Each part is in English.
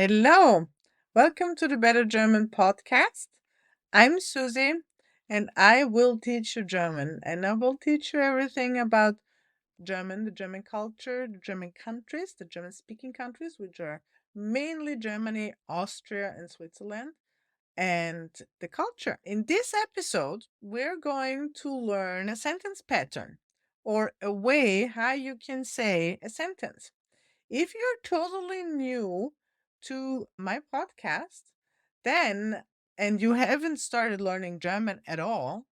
Hello, welcome to the Better German podcast. I'm Susi and I will teach you German and I will teach you everything about German, the German culture, the German countries, the German speaking countries, which are mainly Germany, Austria, and Switzerland, and the culture. In this episode, we're going to learn a sentence pattern or a way how you can say a sentence. If you're totally new to my podcast, then and you haven't started learning German at all,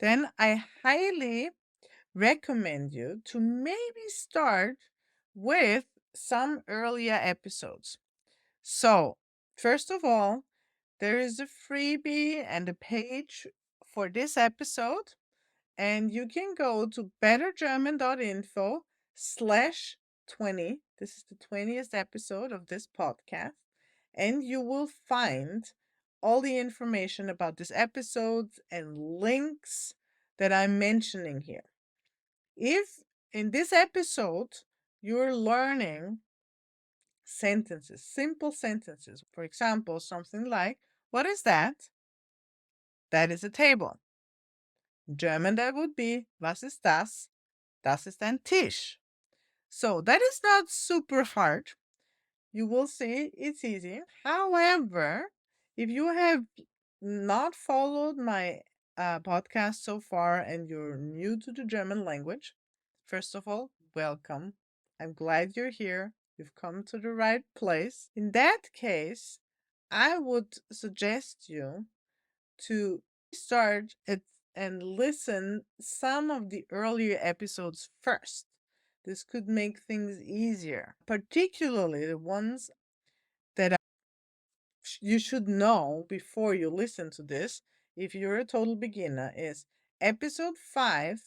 then I highly recommend you to maybe start with some earlier episodes. So, first of all, there is a freebie and a page for this episode, and you can go to bettergerman.info slash 20. This is the 20th episode of this podcast, and you will find all the information about this episode and links that I'm mentioning here. If in this episode you're learning sentences, simple sentences, for example, something like, what is that? That is a table. In German, that would be, was ist das? Das ist ein Tisch. So that is not super hard. You will see it's easy. However, if you have not followed my podcast so far and you're new to the German language, first of all, welcome. I'm glad you're here. You've come to the right place. In that case, I would suggest you to start it and listen some of the earlier episodes first. This could make things easier, particularly the ones that you should know before you listen to this if you're a total beginner is episode 5,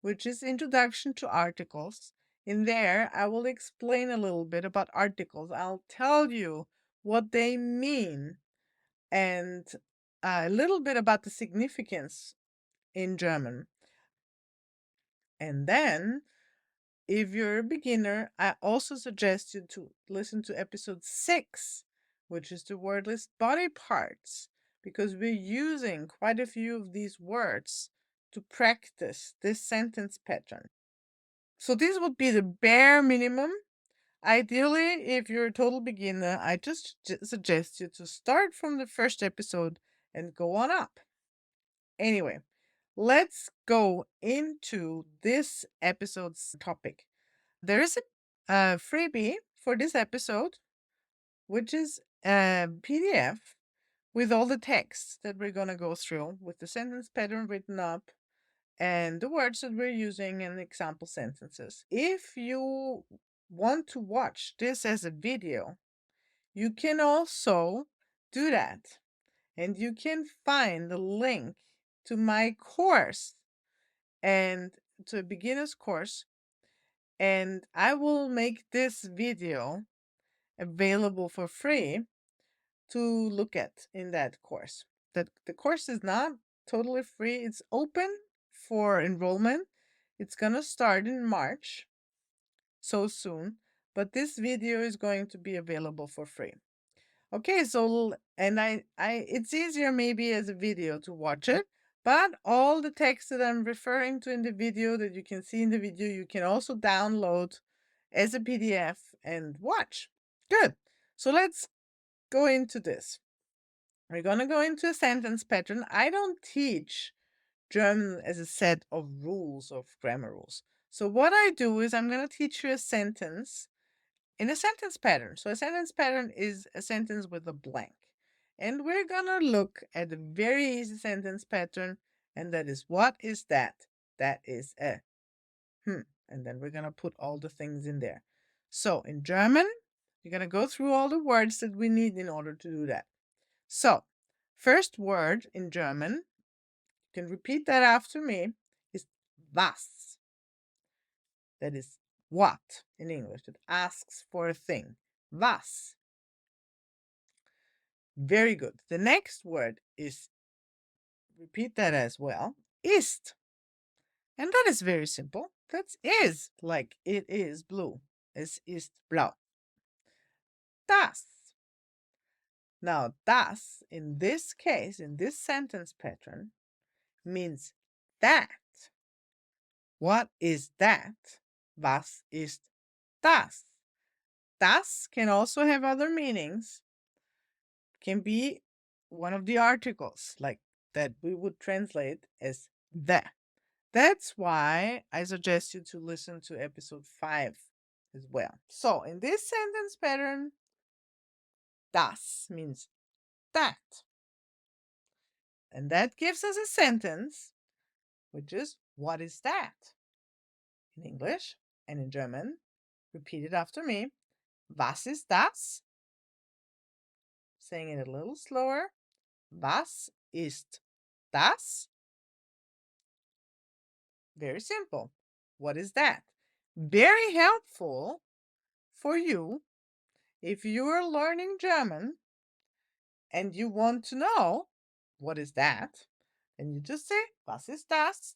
which is introduction to articles. In there I will explain a little bit about articles. I'll tell you what they mean and a little bit about the significance in German. And then, if you're a beginner, I also suggest you to listen to episode 6, which is the word list body parts, because we're using quite a few of these words to practice this sentence pattern. So, this would be the bare minimum. Ideally, if you're a total beginner, I just suggest you to start from the first episode and go on up. Anyway, let's go into this episode's topic. There is a freebie for this episode, which is a PDF with all the text that we're going to go through, with the sentence pattern written up and the words that we're using and example sentences. If you want to watch this as a video, you can also do that. And you can find the link to my course and to a beginner's course. And I will make this video available for free to look at in that course. The course is not totally free, it's open for enrollment. It's gonna start in March, so soon, but this video is going to be available for free. Okay, so and I it's easier maybe as a video to watch it, but all the text that I'm referring to in the video that you can see in the video, you can also download as a PDF and watch. Good. So let's go into this. We're going to go into a sentence pattern. I don't teach German as a set of rules, of grammar rules. So what I do is I'm going to teach you a sentence in a sentence pattern. So a sentence pattern is a sentence with a blank. And we're gonna look at a very easy sentence pattern, and that is, what is that? That is a and then we're gonna put all the things in there. So in German, you're gonna go through all the words that we need in order to do that. So first word in German, you can repeat that after me, is was. That is what in English. It asks for a thing. Was. Very good. The next word is, repeat that as well, ist. And that is very simple. That's is, like it is blue. Es ist blau. Das. Now, das in this case, in this sentence pattern, means that. What is that? Was ist das? Das can also have other meanings. Can be one of the articles, like that we would translate as the. That's why I suggest you to listen to episode 5 as well. So, in this sentence pattern, das means that. And that gives us a sentence, which is, what is that? In English and in German, repeat it after me. Was ist das? Saying it a little slower. Was ist das? Very simple. What is that? Very helpful for you if you are learning German and you want to know what is that, and you just say, was ist das?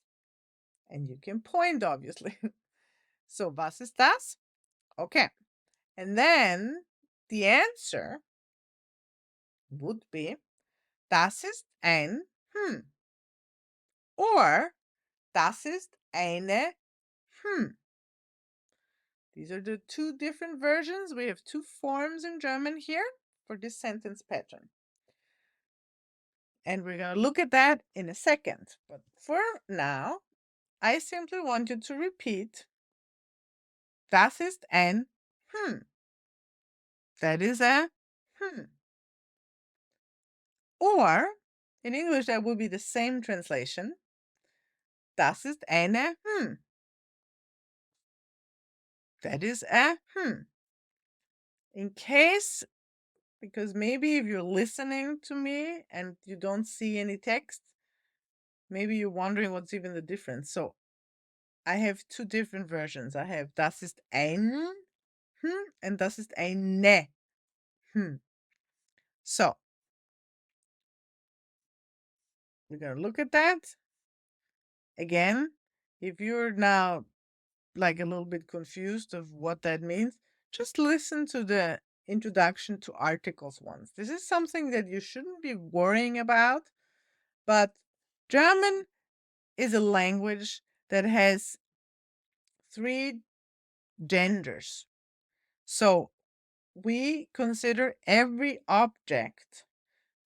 And you can point, obviously. So, was ist das? Okay. And then the answer would be, das ist ein or das ist eine These are the two different versions. We have two forms in German here for this sentence pattern. And we're going to look at that in a second. But for now, I simply want you to repeat, das ist ein That is a Or, in English, that would be the same translation. Das ist eine That is a In case, because maybe if you're listening to me and you don't see any text, maybe you're wondering what's even the difference. So I have two different versions. I have das ist ein and das ist eine So we're going to look at that again. If you're now like a little bit confused of what that means, just listen to the introduction to articles once. This is something that you shouldn't be worrying about, but German is a language that has 3 genders. So we consider every object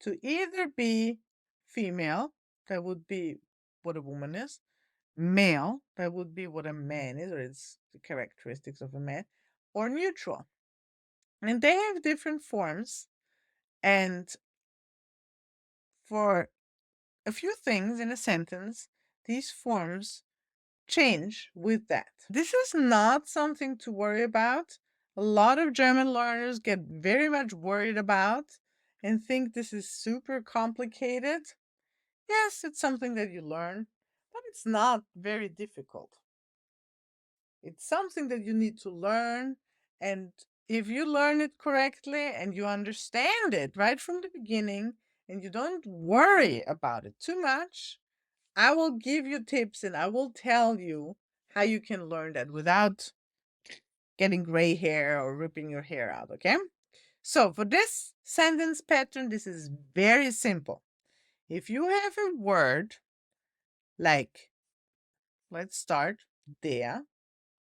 to either be female, that would be what a woman is, male, that would be what a man is, or it's the characteristics of a man, or neutral. And they have different forms. And for a few things in a sentence, these forms change with that. This is not something to worry about. A lot of German learners get very much worried about and think this is super complicated. Yes, it's something that you learn, but it's not very difficult. It's something that you need to learn, and if you learn it correctly and you understand it right from the beginning and you don't worry about it too much, I will give you tips and I will tell you how you can learn that without getting gray hair or ripping your hair out, okay? So for this sentence pattern, this is very simple. If you have a word like, let's start, der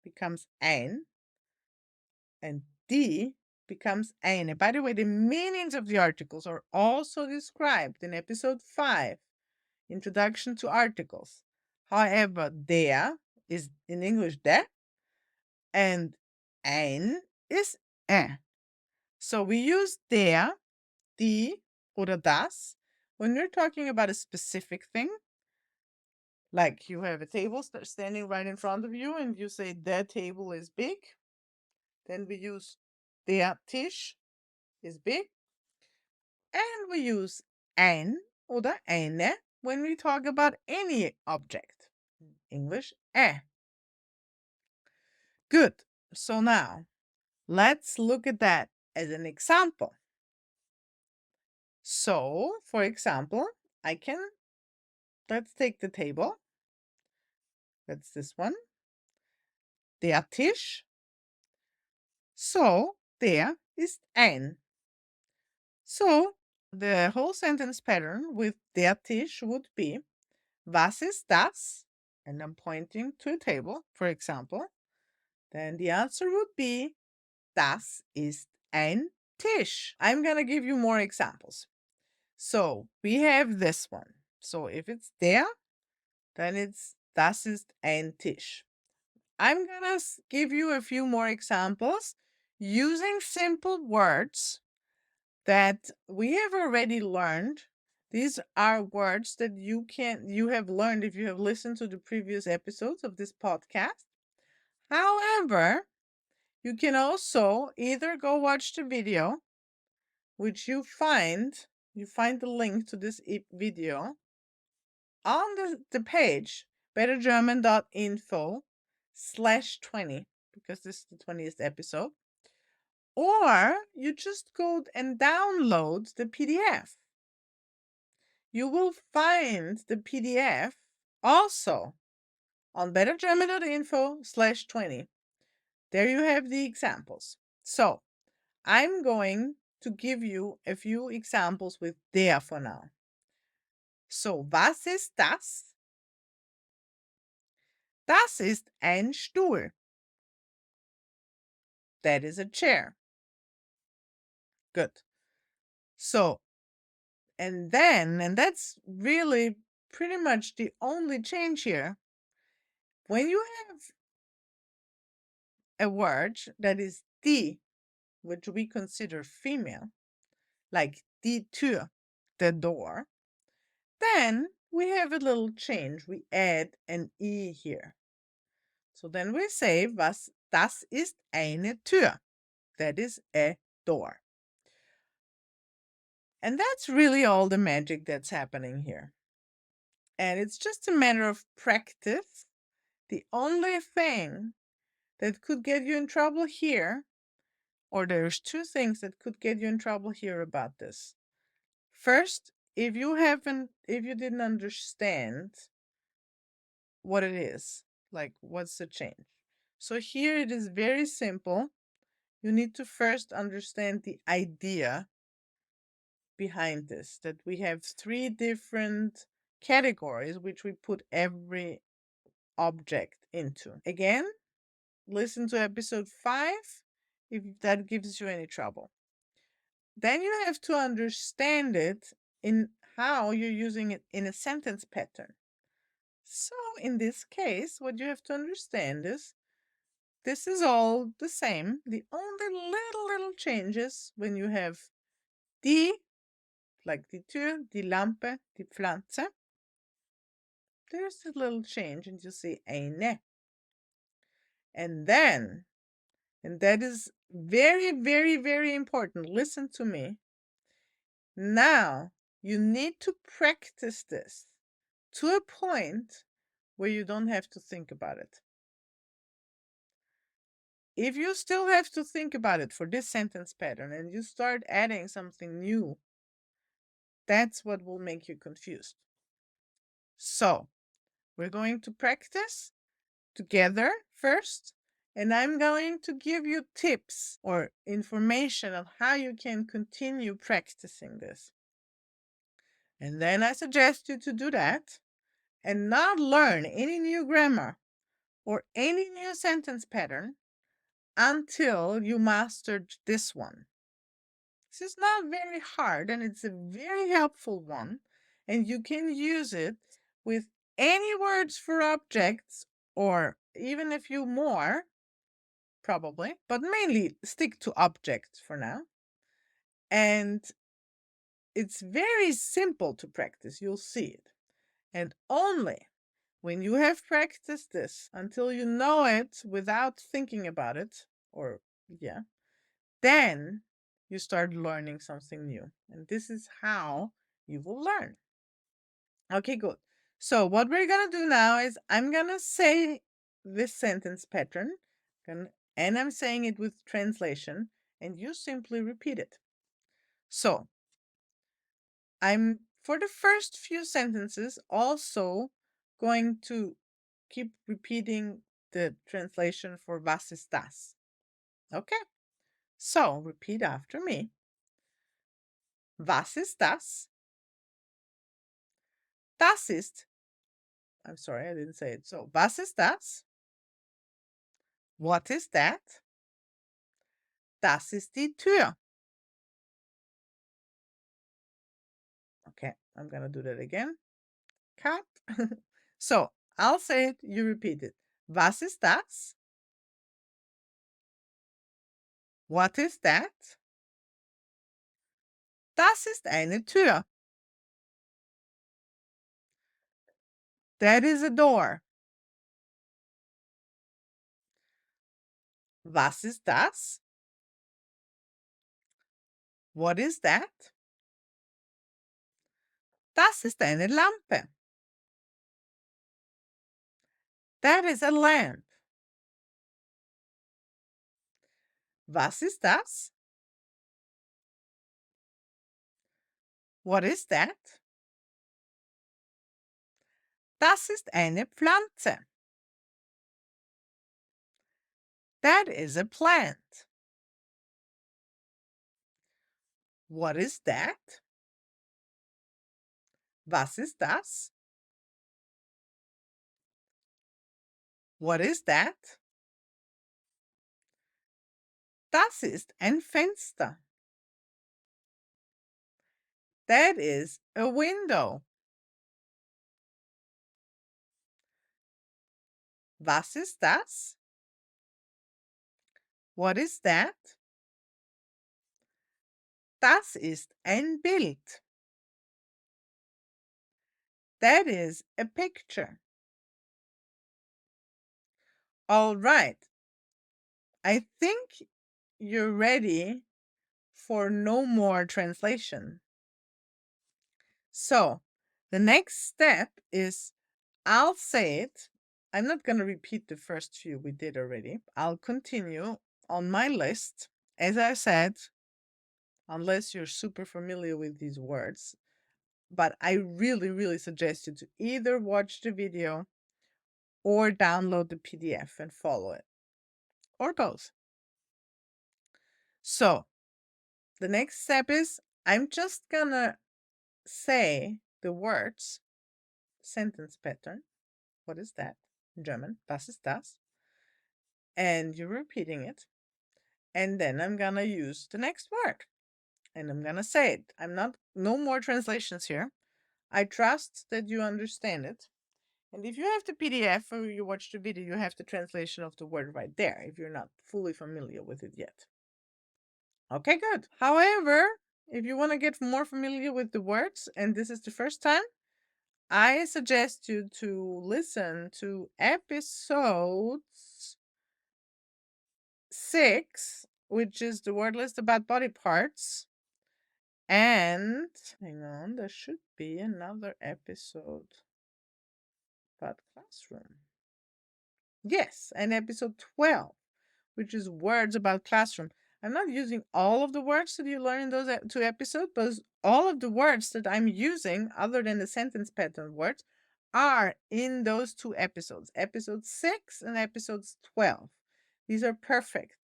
becomes ein, and die becomes eine. By the way, the meanings of the articles are also described in episode 5, Introduction to Articles. However, der is in English der, and ein is ein. So we use der, die, oder das when we're talking about a specific thing. Like you have a table standing right in front of you and you say the table is big. Then we use der Tisch is big. And we use ein oder eine when we talk about any object. English, Good. So now, let's look at that as an example. So, for example, let's take the table. That's this one. Der Tisch. So, der ist ein. So, the whole sentence pattern with der Tisch would be Was ist das? And I'm pointing to a table, for example. Then the answer would be Das ist ein Tisch. I'm going to give you more examples. So we have this one. So if it's der, then it's Das ist ein Tisch. I'm going to give you a few more examples using simple words that we have already learned. These are words that you have learned if you have listened to the previous episodes of this podcast. However, you can also either go watch the video, which you find the link to this video on the page bettergerman.info/20, because this is the 20th episode, or you just go and download the PDF. You will find the PDF also on bettergerman.info/20. There you have the examples. So I'm going to give you a few examples with der for now. So, was ist das? Das ist ein Stuhl. That is a chair. Good. So, and that's really pretty much the only change here. When you have a word that is die, which we consider female, like die Tür, the door, then we have a little change. We add an I here. So then we say, das ist eine Tür. That is a door. And that's really all the magic that's happening here. And it's just a matter of practice. The only thing that could get you in trouble here, or there's two things that could get you in trouble here about this. First, if you didn't understand what it is, like what's the change. So here it is very simple. You need to first understand the idea behind this, that we have three different categories which we put every object into. Again, listen to episode 5 if that gives you any trouble. Then you have to understand it in how you're using it in a sentence pattern. So in this case, what you have to understand is this is all the same. The only little changes when you have die, like die Tür, die Lampe, die Pflanze. There's a little change and you say eine. And then, and that is very, very, very important. Listen to me. Now, you need to practice this to a point where you don't have to think about it. If you still have to think about it for this sentence pattern and you start adding something new, that's what will make you confused. So, we're going to practice together first, and I'm going to give you tips or information on how you can continue practicing this. And then I suggest you to do that and not learn any new grammar or any new sentence pattern until you mastered this one. This is not very hard and it's a very helpful one, and you can use it with any words for objects or even a few more, probably, but mainly stick to objects for now. And it's very simple to practice, you'll see it. And only when you have practiced this until you know it without thinking about it, or yeah, then you start learning something new. And this is how you will learn. Okay, good. So what we're gonna do now is I'm gonna say this sentence pattern, and I'm saying it with translation, and you simply repeat it. So I'm, for the first few sentences, also going to keep repeating the translation for was ist das. Okay, so repeat after me. Was ist das? Das ist, I'm sorry, I didn't say it. So, was ist das? What is that? Das ist die Tür. Okay, I'm gonna do that again. Cut. So, I'll say it, you repeat it. Was ist das? What is that? Das ist eine Tür. That is a door. Was ist das? What is that? Das ist eine Lampe. That is a lamp. Was ist das? What is that? Das ist eine Pflanze. That is a plant. What is that? Was ist das? What is that? Das ist ein Fenster. That is a window. Was ist das? What is that? Das ist ein Bild. That is a picture. All right. I think you're ready for no more translation. So, the next step is I'll say it. I'm not going to repeat the first few we did already. I'll continue on my list. As I said, unless you're super familiar with these words, but I really, really suggest you to either watch the video or download the PDF and follow it, or both. So, the next step is I'm just gonna say the words, sentence pattern. What is that in German? Was ist das? And you're repeating it. And then I'm gonna use the next word and I'm gonna say it. No more translations here. I trust that you understand it. And if you have the PDF or you watch the video, you have the translation of the word right there if you're not fully familiar with it yet. Okay, good. However, if you want to get more familiar with the words and this is the first time, I suggest you to listen to episodes 6, which is the word list about body parts. And hang on, there should be another episode about classroom. Yes, and episode 12, which is words about classroom. I'm not using all of the words that you learn in those 2 episodes, but all of the words that I'm using, other than the sentence pattern words, are in those 2 episodes, episode 6 and episodes 12. These are perfect.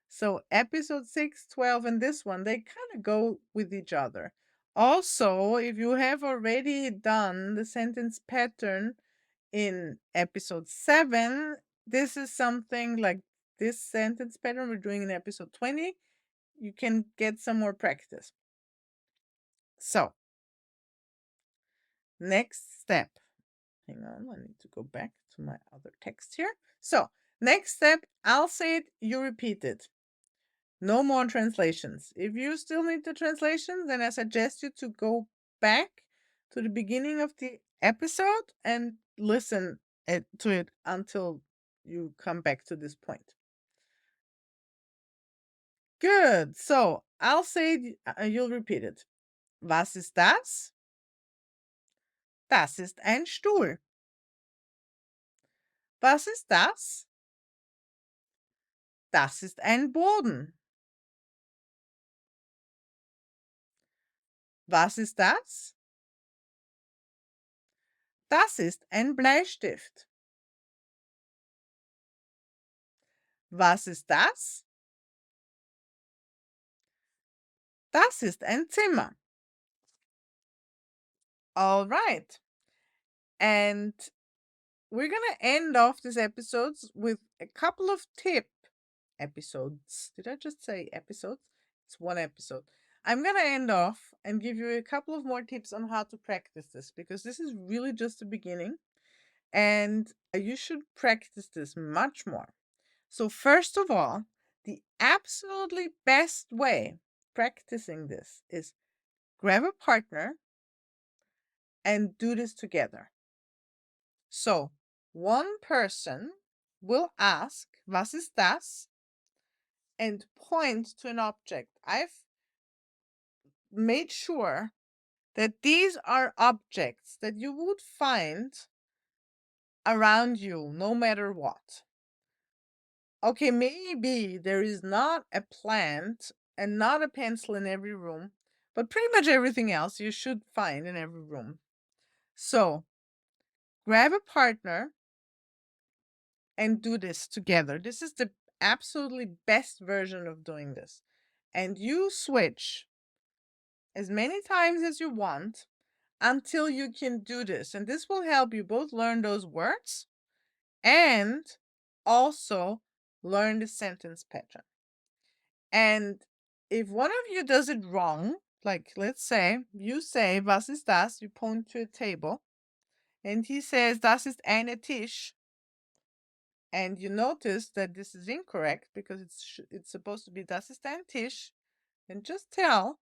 So episode 6, 12, and this one, they kind of go with each other. Also, if you have already done the sentence pattern in episode 7, this is something like this sentence pattern we're doing in episode 20. You can get some more practice. So, next step. Hang on, I need to go back to my other text here. So, next step, I'll say it, you repeat it. No more translations. If you still need the translation, then I suggest you to go back to the beginning of the episode and listen to it until you come back to this point. Good. So I'll say it, you'll repeat it. Was ist das? Das ist ein Stuhl. Was ist das? Das ist ein Boden. Was ist das? Das ist ein Bleistift. Was ist das? Das ist ein Zimmer. All right. And we're going to end off these episodes with a couple of episodes. Did I just say episodes? It's one episode. I'm going to end off and give you a couple of more tips on how to practice this because this is really just the beginning and you should practice this much more. So, first of all, the absolutely best way practicing this is grab a partner and do this together. So, one person will ask, Was ist das? And point to an object. I've made sure that these are objects that you would find around you no matter what. Okay, maybe there is not a plant and not a pencil in every room, but pretty much everything else you should find in every room. So, grab a partner and do this together. This is the absolutely best version of doing this. And you switch as many times as you want until you can do this. And this will help you both learn those words and also learn the sentence pattern. And if one of you does it wrong, like let's say you say, Was ist das? You point to a table, and he says, Das ist eine Tisch. And you notice that this is incorrect because it's supposed to be Das ist ein Tisch. And just tell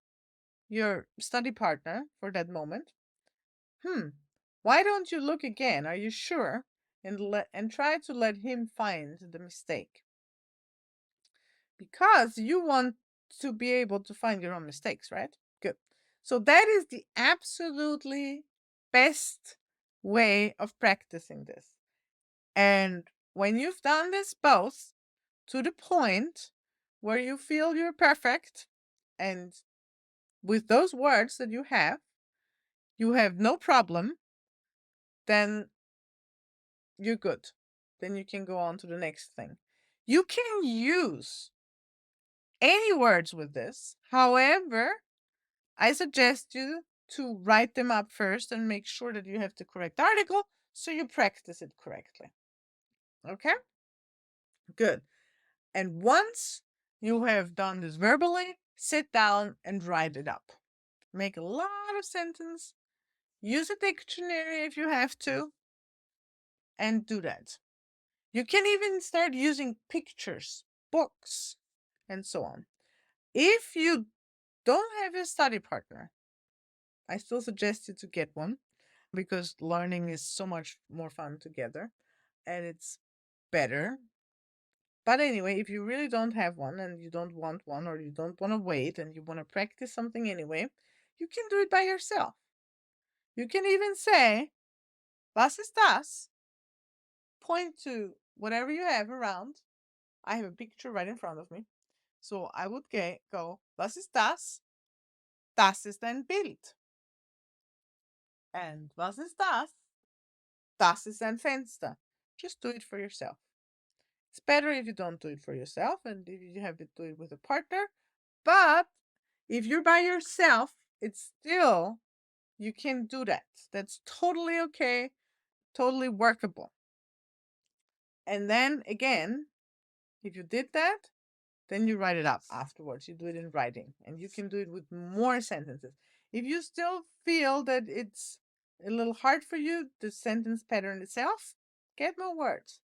your study partner for that moment, why don't you look again? Are you sure? And try to let him find the mistake. Because you want to be able to find your own mistakes, right? Good. So that is the absolutely best way of practicing this. And when you've done this both to the point where you feel you're perfect, and with those words that you have no problem, then you're good. Then you can go on to the next thing. You can use any words with this. However, I suggest you to write them up first and make sure that you have the correct article so you practice it correctly. Okay? Good. And once you have done this verbally, sit down and write it up. Make a lot of sentences. Use a dictionary if you have to, and do that. You can even start using pictures, books, and so on. If you don't have a study partner, I still suggest you to get one because learning is so much more fun together and it's better. But anyway, if you really don't have one and you don't want one or you don't want to wait and you want to practice something anyway, you can do it by yourself. You can even say, Was ist das? Point to whatever you have around. I have a picture right in front of me. So I would go, Was ist das? Das ist ein Bild. And was ist das? Das ist ein Fenster. Just do it for yourself. It's better if you don't do it for yourself and if you have to do it with a partner. But if you're by yourself, it's still, you can do that. That's totally okay, totally workable. And then again, if you did that, then you write it up afterwards. You do it in writing and you can do it with more sentences. If you still feel that it's a little hard for you, the sentence pattern itself, get more words.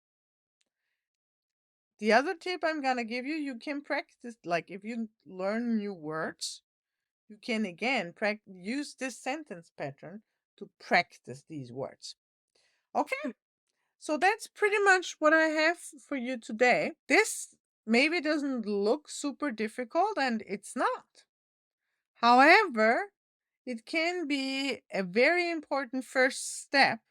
The other tip I'm gonna give you, you can practice, like if you learn new words, you can again use this sentence pattern to practice these words. Okay, so that's pretty much what I have for you today. This maybe doesn't look super difficult, and it's not. However, it can be a very important first step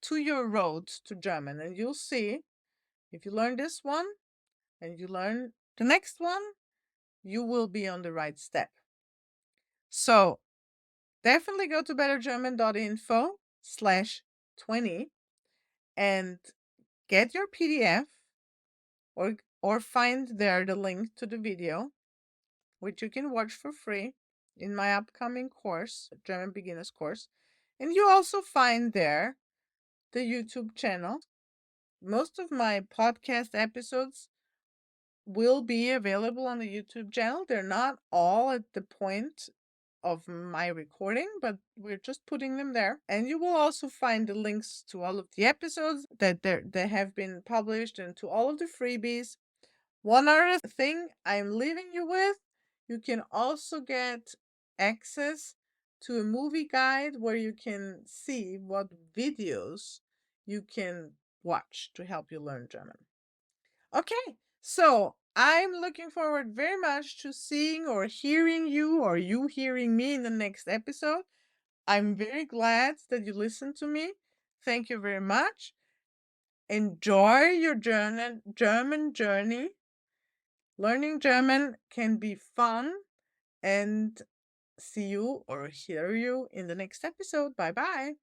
to your road to German, and you'll see if you learn this one and you learn the next one, you will be on the right step. So definitely go to bettergerman.info/20 and get your PDF or find there the link to the video, which you can watch for free in my upcoming course, German Beginners course. And you also find there the YouTube channel. Most of my podcast episodes will be available on the YouTube channel. They're not all at the point of my recording, but we're just putting them there. And you will also find the links to all of the episodes that they have been published and to all of the freebies. One other thing I'm leaving you with, you can also get access to a movie guide where you can see what videos you can watch to help you learn German. Okay, so I'm looking forward very much to seeing or hearing you or you hearing me in the next episode. I'm very glad that you listened to me. Thank you very much. Enjoy your German journey. Learning German can be fun, and see you or hear you in the next episode. Bye bye.